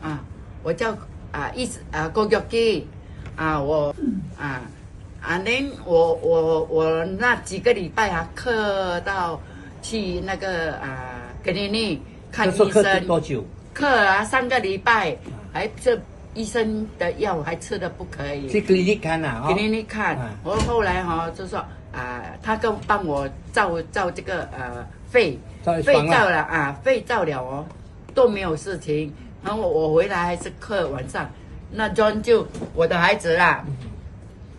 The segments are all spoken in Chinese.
啊，我叫郭玉基啊，我那我那几个礼拜啊，课到去那个格林尼看医生。多久？课啊，3个礼拜，还这医生的药还吃的不可以。去 clinic 看啊，给你看，我后来就说他帮我照这个肺照了肺照了哦，都没有事情。然后我回来还是课晚上，那 John 就我的孩子啦，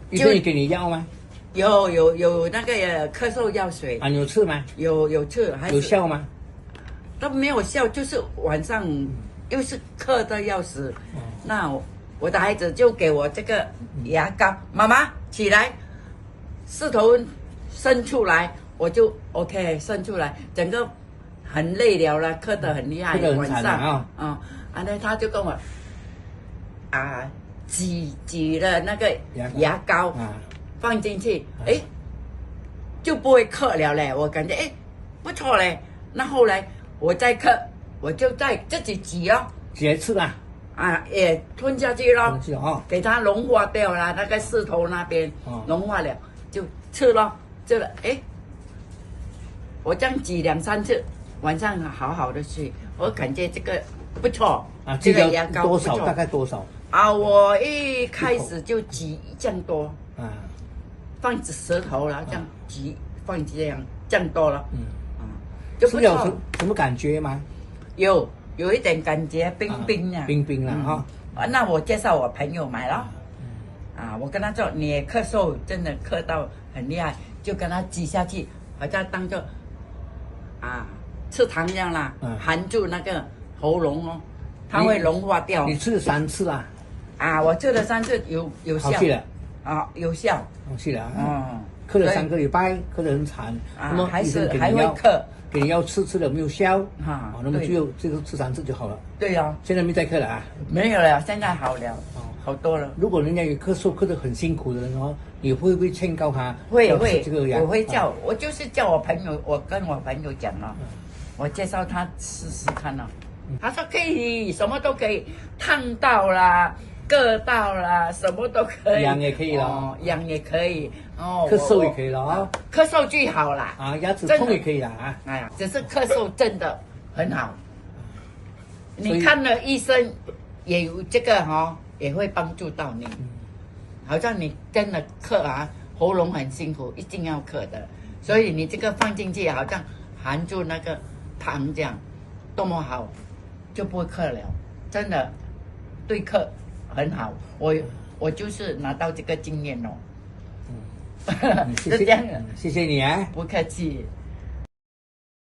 医生给你药吗？有那个咳嗽药水啊，有吃吗？有吃，还有效吗？都没有效，就是晚上又是咳得要死。那我的孩子就给我这个牙膏，妈妈起来，四头伸出来，我就 OK 伸出来，整个很累了，咳得很厉害，晚上那他就跟我挤了那个牙膏放进去，就不会咳了嘞，我感觉不错嘞。那后来我再咳，我就再自己挤哦，挤来吃啊。也吞下去咯，给它融化掉了，那个四头那边融化了，就吃咯，这个我这样挤2、3次，晚上好好的睡，我感觉这个不错这个牙膏多少？大概多少？我一开始就挤这样多放舌头了，这样挤放这样多了，就不错。什么感觉吗？有一点感觉冰冰的，冰冰了那我介绍我朋友买了，我跟他说你咳嗽真的咳到很厉害，就跟他挤下去，好像当做吃糖一样啦，含住那个喉咙哦，它会融化掉。你吃了3次啦？我吃了3次有效。好去了。有效。好去了。咳了3个礼拜，咳得很惨。那么还会咳。给你药吃了没有效那么这个吃3次就好了。对呀。现在没再咳了没有了，现在好了，好多了。如果人家有咳嗽咳得很辛苦的人你会不会劝告他？会，这个药？我会我就是叫我朋友，我跟我朋友讲了，我介绍他试试看了，他说可以，什么都可以，烫到啦。硌到啦，什么都可以，痒也可以了，痒也可以咳嗽也可以了咳嗽最好啦牙齿痛也可以啦只是咳嗽真的很好。你看了医生也有这个也会帮助到你。好像你真的咳喉咙很辛苦，一定要咳的，所以你这个放进去，好像含住那个糖这样，多么好，就不会咳了，真的对咳很好，我就是拿到这个经验哦。是这样的，谢谢你不客气。